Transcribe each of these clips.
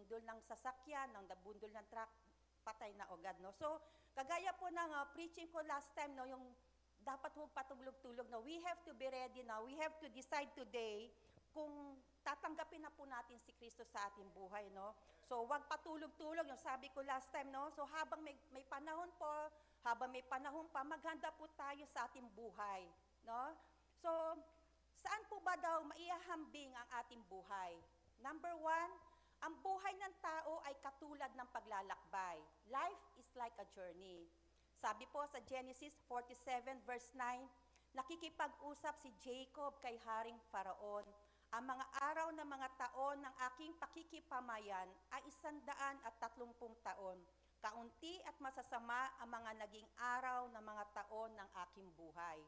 nabundol ng sasakyan, ng nabundol ng truck, patay na agad, no? So, kagaya po ng preaching ko last time, no, yung dapat huwag patulog-tulog, no? We have to be ready now. We have to decide today kung tatanggapin na po natin si Kristo sa ating buhay, no? So, huwag patulog-tulog, yung sabi ko last time, no? So, habang may panahon po, habang may panahon pa, maghanda po tayo sa ating buhay, no? So, saan po ba daw maihahambing ang ating buhay? Number 1, ang buhay ng tao ay katulad ng paglalakbay. Life is like a journey. Sabi po sa Genesis 47 verse 9, nakikipag-usap si Jacob kay Haring Faraon. Ang mga araw na mga taon ng aking pakikipamayan ay 130 taon. Kaunti at masasama ang mga naging araw na mga taon ng aking buhay.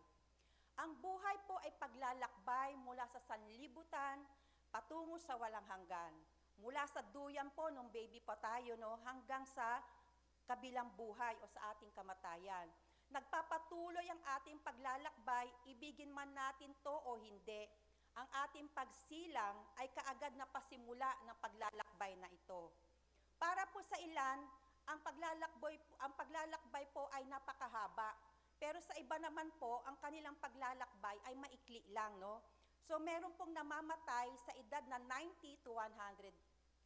Ang buhay po ay paglalakbay mula sa sanlibutan patungo sa walang hanggan. Mula sa duyan po, nung baby pa tayo, no, hanggang sa kabilang buhay o sa ating kamatayan. Nagpapatuloy ang ating paglalakbay, ibigin man natin to o hindi. Ang ating pagsilang ay kaagad na pasimula ng paglalakbay na ito. Para po sa ilan, ang paglalakbay po ay napakahaba. Pero sa iba naman po, ang kanilang paglalakbay ay maikli lang, no? So meron pong namamatay sa edad na 90 to 100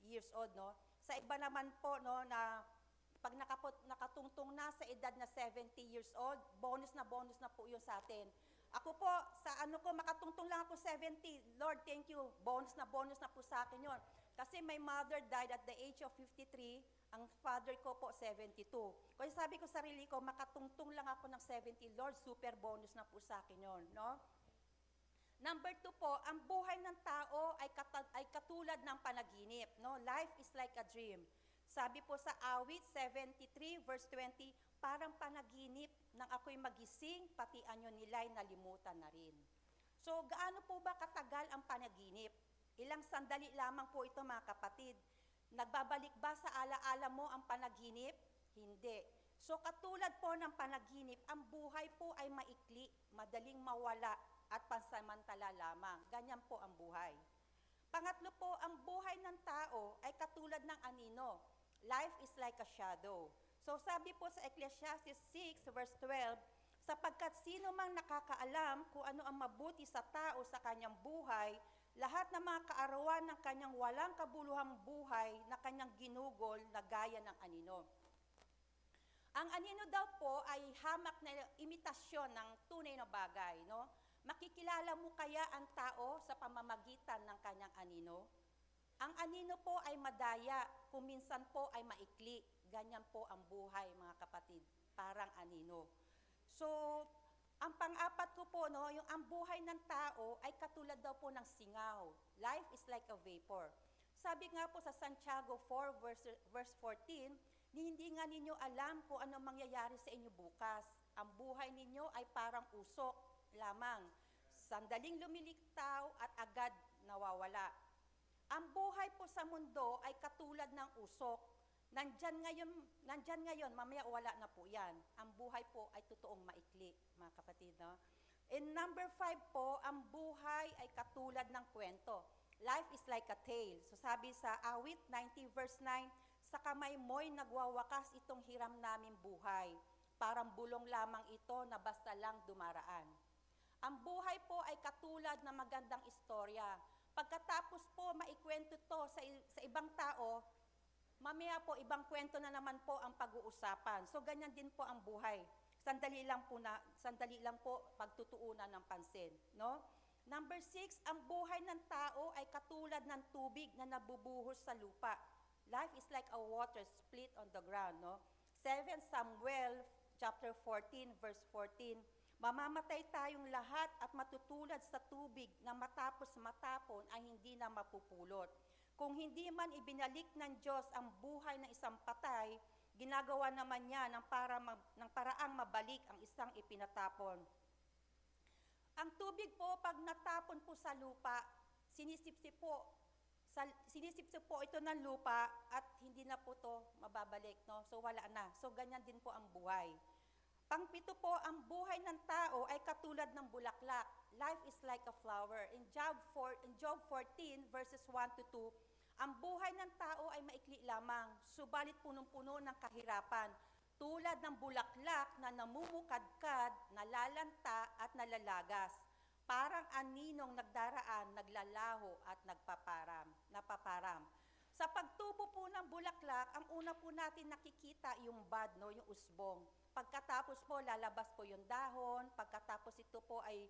years old, no? Sa iba naman po, no, na pag nakatungtong na sa edad na 70 years old, bonus na po yun sa atin. Ako po, sa makatungtong lang ako 70. Lord, thank you. Bonus na po sa akin yun. Kasi my mother died at the age of 53, ang father ko po 72. Kaya sabi ko sarili ko, makatungtong lang ako ng 70, Lord, super bonus na po sa akin yun, no? Number 2 po, ang buhay ng tao ay katulad ng panaginip, no? Life is like a dream. Sabi po sa Awit 73 verse 20, parang panaginip nang ako'y magising, pati anyo nila'y nalimutan na rin. So, gaano po ba katagal ang panaginip? Ilang sandali lamang po ito, mga kapatid. Nagbabalik ba sa alaala mo ang panaginip? Hindi. So, katulad po ng panaginip, ang buhay po ay maikli, madaling mawala, at pansamantala lamang. Ganyan po ang buhay. Pangatlo po, ang buhay ng tao ay katulad ng anino. Life is like a shadow. So sabi po sa Ecclesiastes 6 verse 12, sapagkat sino mang nakakaalam kung ano ang mabuti sa tao sa kanyang buhay, lahat ng mga kaarawan ng kanyang walang kabuluhang buhay na kanyang ginugol na gaya ng anino. Ang anino daw po ay hamak na imitasyon ng tunay na bagay, no? Makikilala mo kaya ang tao sa pamamagitan ng kanyang anino? Ang anino po ay madaya, kung minsan po ay maikli. Ganyan po ang buhay, mga kapatid, parang anino. So, ang pang-apat ko po, no, yung ang buhay ng tao ay katulad daw po ng singaw. Life is like a vapor. Sabi nga po sa Santiago 4 verse 14, hindi nga ninyo alam kung ano mangyayari sa inyo bukas. Ang buhay ninyo ay parang usok lamang. Sandaling lumiliktaw at agad nawawala. Ang buhay po sa mundo ay katulad ng usok. Nandyan ngayon, mamaya wala na po yan. Ang buhay po ay totoong maikli, mga kapatid. No? In number 5 po, ang buhay ay katulad ng kwento. Life is like a tale. So sabi sa Awit 90 verse 9, sa kamay mo'y nagwawakas itong hiram namin buhay. Parang bulong lamang ito na basta lang dumaraan. Ang buhay po ay katulad ng magandang istorya. Pagkatapos po maikwento to sa ibang tao, mamaya po ibang kwento na naman po ang pag-uusapan. So ganyan din po ang buhay. Sandali lang po pagtutuunan ng pansin, no? Number 6, ang buhay ng tao ay katulad ng tubig na nabubuhos sa lupa. Life is like a water split on the ground, no? 7 Samuel chapter 14 verse 14. Mamamatay tayong lahat at matutulad sa tubig na matapos matapon ay hindi na mapupulot. Kung hindi man ibinalik ng Diyos ang buhay ng isang patay, ginagawa naman niya ng paraang mabalik ang isang ipinatapon. Ang tubig po, pag natapon po sa lupa, sinisipsip po ito ng lupa at hindi na po ito mababalik. No? So wala na. So ganyan din po ang buhay. Pang-7 po, ang buhay ng tao ay katulad ng bulaklak. Life is like a flower. In Job 14 verses 1 to 2, Ang buhay ng tao ay maikli lamang, subalit punong-puno ng kahirapan, tulad ng bulaklak na namumukadkad, nalalanta at nalalagas. Parang aninong nagdaraan, naglalaho at napaparam. Sa pagtubo po ng bulaklak, ang una po natin nakikita yung bud, no, yung usbong. Pagkatapos po, lalabas po yung dahon. Pagkatapos ito po ay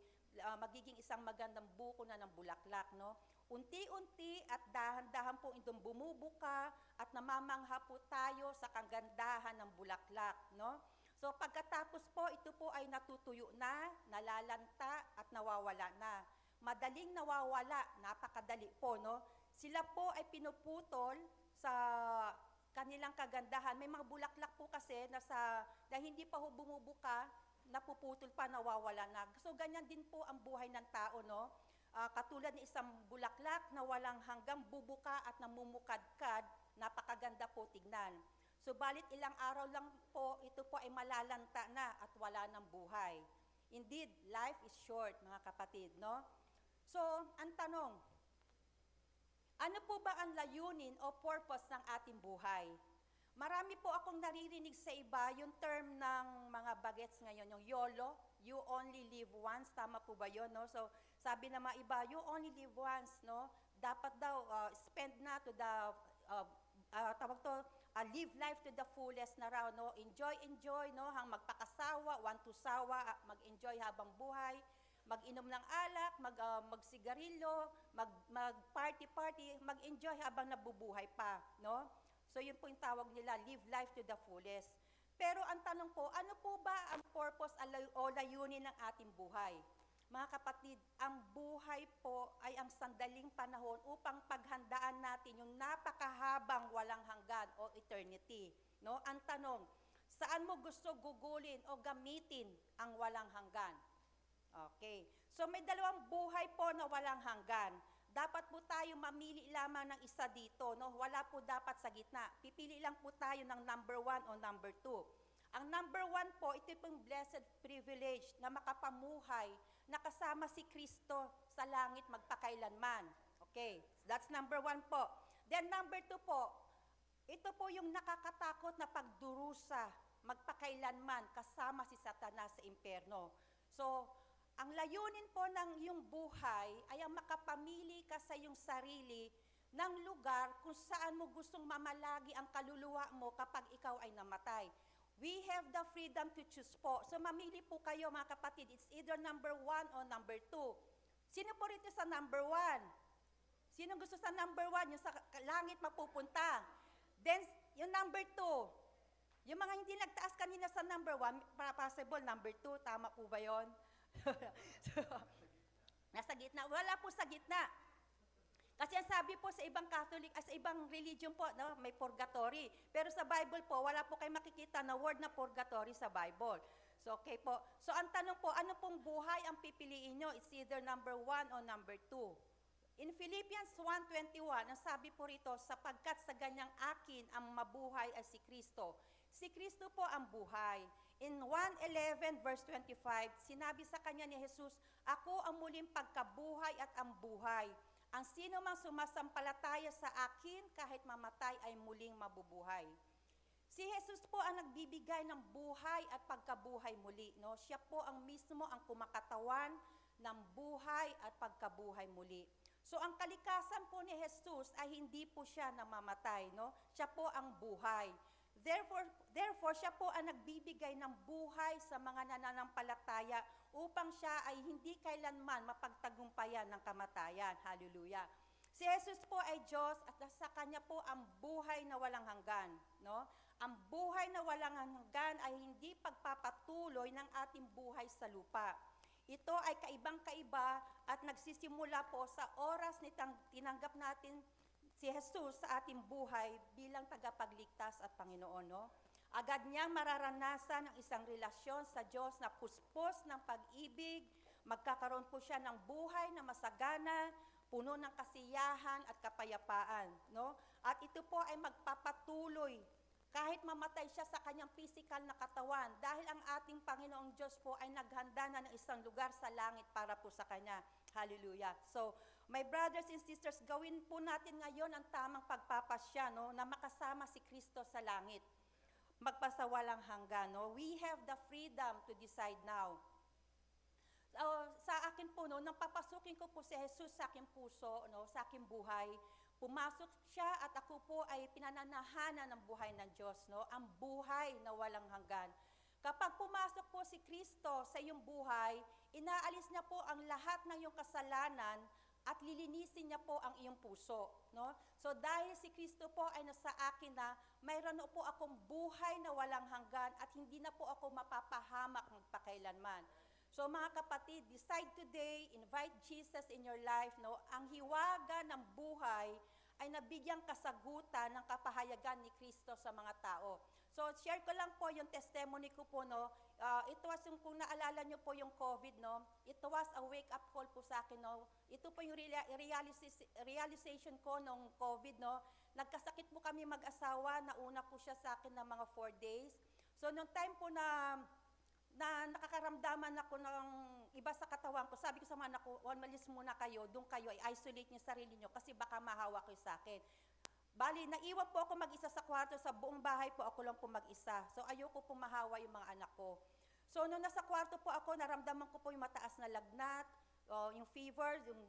magiging isang magandang buko na ng bulaklak, no? Unti-unti at dahan-dahan po itong bumubuka at namamangha po tayo sa kagandahan ng bulaklak, no? So pagkatapos po, ito po ay natutuyo na, nalalanta at nawawala na. Madaling nawawala, napakadali po, no? Sila po ay pinuputol sa kanilang kagandahan. May mga bulaklak po kasi dahil hindi pa ho bumubuka, napuputol pa, nawawala na. So ganyan din po ang buhay ng tao, no? Katulad ng isang bulaklak na walang hanggang bubuka at namumukadkad, napakaganda po tignan. Subalit ilang araw lang po, ito po ay malalanta na at wala ng buhay. Indeed, life is short, mga kapatid, no? So, ang tanong, ano po ba ang layunin o purpose ng ating buhay? Marami po akong naririnig sa iba, yung term ng mga bagets ngayon, yung YOLO, you only live once, tama po ba yun, no? So, sabi na mga iba, you only live once, no? Dapat daw spend na to the, live life to the fullest na raw, no? Enjoy, no? Hang magpakasawa, want to sawa, mag-enjoy habang buhay, mag-inom ng alak, magsigarilyo, mag-party, mag-enjoy habang nabubuhay pa, no? So yun po yung tawag nila, live life to the fullest. Pero ang tanong po, ano po ba ang purpose o layunin ng ating buhay? Mga kapatid, ang buhay po ay ang sandaling panahon upang paghandaan natin yung napakahabang walang hanggan o eternity. No? Ang tanong, saan mo gusto gugulin o gamitin ang walang hanggan? Okay. So may dalawang buhay po na walang hanggan. Dapat po tayo mamili lamang ng isa dito, no? Wala po dapat sa gitna. Pipili lang po tayo ng number 1 o number 2. Ang number 1 po, ito pong blessed privilege na makapamuhay na kasama si Kristo sa langit magpakailanman. Okay, that's number 1 po. Then number 2 po, ito po yung nakakatakot na pagdurusa magpakailanman kasama si Satanas sa impyerno. So, ang layunin po ng iyong buhay ay ang makapamili ka sa iyong sarili ng lugar kung saan mo gustong mamalagi ang kaluluwa mo kapag ikaw ay namatay. We have the freedom to choose po. So mamili po kayo mga kapatid. It's either number 1 o number 2. Sino po rito sa number 1? Sino gusto sa number 1? Yung sa langit mapupunta. Then, yung number 2. Yung mga hindi nagtaas kanina sa number 1, possible number 2. Tama po ba yun? So, nasa gitna. Wala po sa gitna. Kasi ang sabi po sa ibang Catholic, sa ibang religion po, no, may purgatory. Pero sa Bible po, wala po kayo makikita na word na purgatory sa Bible. So, okay po. So, ang tanong po, ano pong buhay ang pipiliin nyo? It's either number 1 o number 2. In Philippians 1:21, ang sabi po rito, sapagkat sa ganyang akin ang mabuhay ay si Kristo. Si Kristo po ang buhay. In 1:11 verse 25, sinabi sa kanya ni Jesus, ako ang muling pagkabuhay at ang buhay. Ang sino mang sumasampalataya sa akin, kahit mamatay ay muling mabubuhay. Si Jesus po ang nagbibigay ng buhay at pagkabuhay muli. No? Siya po ang mismo ang kumakatawan ng buhay at pagkabuhay muli. So ang kalikasan po ni Jesus ay hindi po siya namamatay. No? Siya po ang buhay. Therefore, siya po ang nagbibigay ng buhay sa mga nananampalataya upang siya ay hindi kailanman mapagtagumpayan ng kamatayan. Hallelujah. Si Jesus po ay Diyos at sa Kanya po ang buhay na walang hanggan. No? Ang buhay na walang hanggan ay hindi pagpapatuloy ng ating buhay sa lupa. Ito ay kaibang-kaiba at nagsisimula po sa oras nitang tinanggap natin si Jesus sa ating buhay bilang tagapagligtas at Panginoon, no? Agad niyang mararanasan ang isang relasyon sa Diyos na puspos ng pag-ibig, magkakaroon po siya ng buhay na masagana, puno ng kasiyahan at kapayapaan, no? At ito po ay magpapatuloy kahit mamatay siya sa kanyang physical na katawan, dahil ang ating Panginoong Diyos po ay naghanda na ng isang lugar sa langit para po sa kanya. Hallelujah. So, my brothers and sisters, gawin po natin ngayon ang tamang pagpapasya, no, na makasama si Kristo sa langit. Magpasawalang hanggan, no? We have the freedom to decide now. Sa akin po, no, nang papasukin ko po si Jesus sa aking puso, no, sa aking buhay, pumasok siya at ako po ay pinananahanan ng buhay ng Diyos, no? Ang buhay na walang hanggan. Kapag pumasok po si Kristo sa iyong buhay, inaalis niya po ang lahat ng iyong kasalanan at lilinisin niya po ang iyong puso, no? So dahil si Kristo po ay nasa akin na, mayroon na po akong buhay na walang hanggan at hindi na po ako mapapahamak magpakailanman. So mga kapatid, decide today, invite Jesus in your life, no? Ang hiwaga ng buhay ay nabigyang kasagutan ng kapahayagan ni Kristo sa mga tao. So share ko lang po yung testimony ko po, no? It was yung, kung naalala nyo po yung COVID, no? It was a wake-up call po sa akin, no? Ito po yung realization ko nung COVID, no? Nagkasakit po kami mag-asawa, nauna po siya sa akin ng mga 4 days. So nung time po na nakakaramdaman ako ng iba sa katawan ko, sabi ko sa mga anak ko, umalis muna kayo, doon kayo, i-isolate niyo sarili niyo kasi baka mahawa kayo sa akin. Bali, naiwan po ako mag-isa sa kwarto, sa buong bahay po ako lang po mag-isa. So ayoko po mahawa yung mga anak ko. So nung nasa kwarto po ako, naramdaman ko po yung mataas na lagnat, yung fever, yung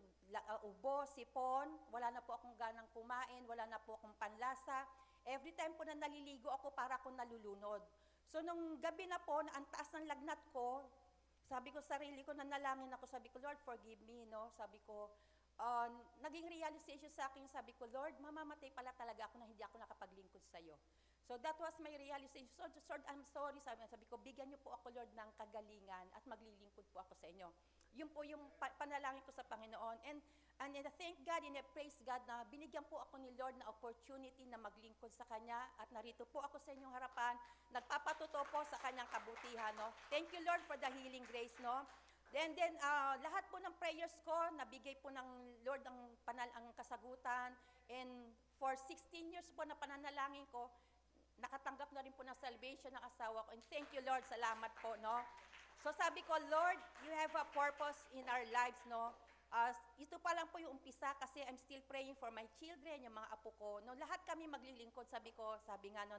ubo, sipon, wala na po akong ganang kumain, wala na po akong panlasa. Every time po na naliligo ako, para akong nalulunod. So nung gabi na po, na ang taas ng lagnat ko, sabi ko sarili ko, nanalangin ako, sabi ko, Lord, forgive me, no? Sabi ko, naging realization sa akin, sabi ko, Lord, mamamatay pala talaga ako na hindi ako nakapaglingkod sa iyo. So that was my realization. So, Lord, I'm sorry, sabi ko, bigyan niyo po ako, Lord, ng kagalingan at maglilingkod po ako sa inyo. Yun po yung panalangin ko sa Panginoon. And I thank God and I praise God na binigyan po ako ni Lord na opportunity na maglingkod sa Kanya at narito po ako sa inyong harapan, nagpapatuto po sa Kanyang kabutihan, no? Thank you, Lord, for the healing grace, no? Then lahat po ng prayers ko, nabigay po ng Lord ang kasagutan. And for 16 years po na pananalangin ko, nakatanggap na rin po ng salvation ng asawa ko. And thank you, Lord, salamat po, no? So sabi ko, Lord, you have a purpose in our lives, no? Ito pa lang po yung umpisa kasi I'm still praying for my children, yung mga apo ko. No, lahat kami maglilingkod, sabi nga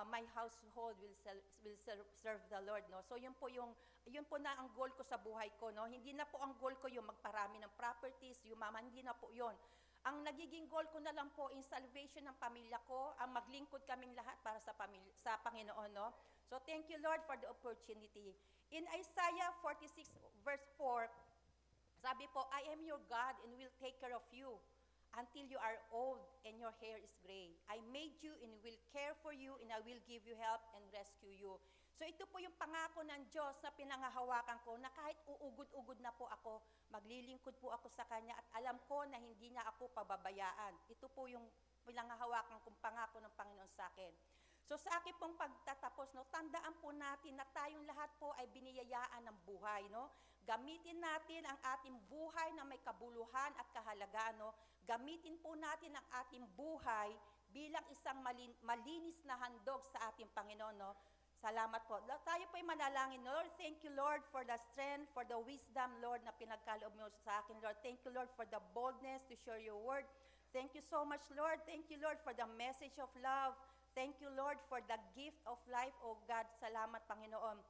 my household will serve the Lord, no. So yun po na ang goal ko sa buhay ko, no. Hindi na po ang goal ko yung magparami ng properties, yumaman, hindi na po yun. Ang nagiging goal ko na lang po in salvation ng pamilya ko, ang maglingkod kaming lahat para sa Panginoon, no. So thank you, Lord, for the opportunity. In Isaiah 46 verse 4, sabi po, I am your God and will take care of you until you are old and your hair is gray. I made you and will care for you and I will give you help and rescue you. So ito po yung pangako ng Diyos na pinangahawakan ko na kahit uugod-ugod na po ako, maglilingkod po ako sa Kanya at alam ko na hindi niya ako pababayaan. Ito po yung pinangahawakan kong pangako ng Panginoon sa akin. So sa akin pong pagtatapos, no, tandaan po natin na tayong lahat po ay biniyayaan ng buhay, no? Gamitin natin ang ating buhay na may kabuluhan at kahalagaan, no? Gamitin po natin ang ating buhay bilang isang malinis na handog sa ating Panginoon, no? Salamat po. Tayo po ay manalangin, Lord. Thank you, Lord, for the strength, for the wisdom, Lord, na pinagkaloob mo sa akin, Lord. Thank you, Lord, for the boldness to share your word. Thank you so much, Lord. Thank you, Lord, for the message of love. Thank you, Lord, for the gift of life, O God. Salamat, Panginoon.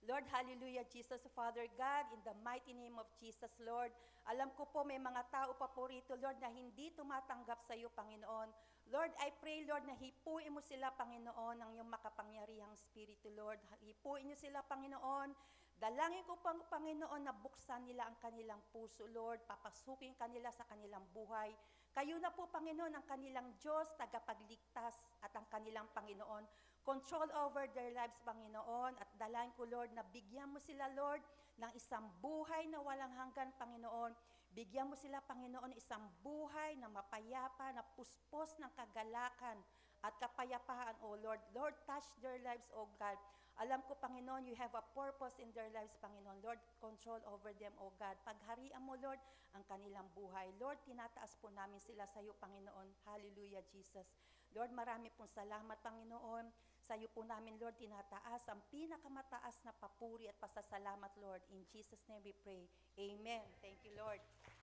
Lord, hallelujah, Jesus, Father God, in the mighty name of Jesus, Lord. Alam ko po may mga tao pa po rito, Lord, na hindi tumatanggap sa iyo, Panginoon. Lord, I pray, Lord, na hipuin mo sila, Panginoon, ng iyong makapangyarihang Espiritu, Lord. Hipuin niyo sila, Panginoon. Dalangin ko pang Panginoon na buksan nila ang kanilang puso, Lord. Papasukin kanila sa kanilang buhay. Kayo na po, Panginoon, ang kanilang Diyos, tagapagligtas at ang kanilang Panginoon. Control over their lives, Panginoon. At dalangin ko, Lord, na bigyan mo sila, Lord, ng isang buhay na walang hanggan, Panginoon. Bigyan mo sila, Panginoon, ng isang buhay na mapayapa, na puspos ng kagalakan at kapayapaan, O Lord. Lord, touch their lives, O God. Alam ko, Panginoon, you have a purpose in their lives, Panginoon. Lord, control over them, O God. Pagharian mo, Lord, ang kanilang buhay. Lord, tinataas po namin sila sa iyo, Panginoon. Hallelujah, Jesus. Lord, marami pong salamat, Panginoon. Sa iyo po namin, Lord, tinataas ang pinakamataas na papuri at pasasalamat, Lord. In Jesus' name we pray. Amen. Thank you, Lord.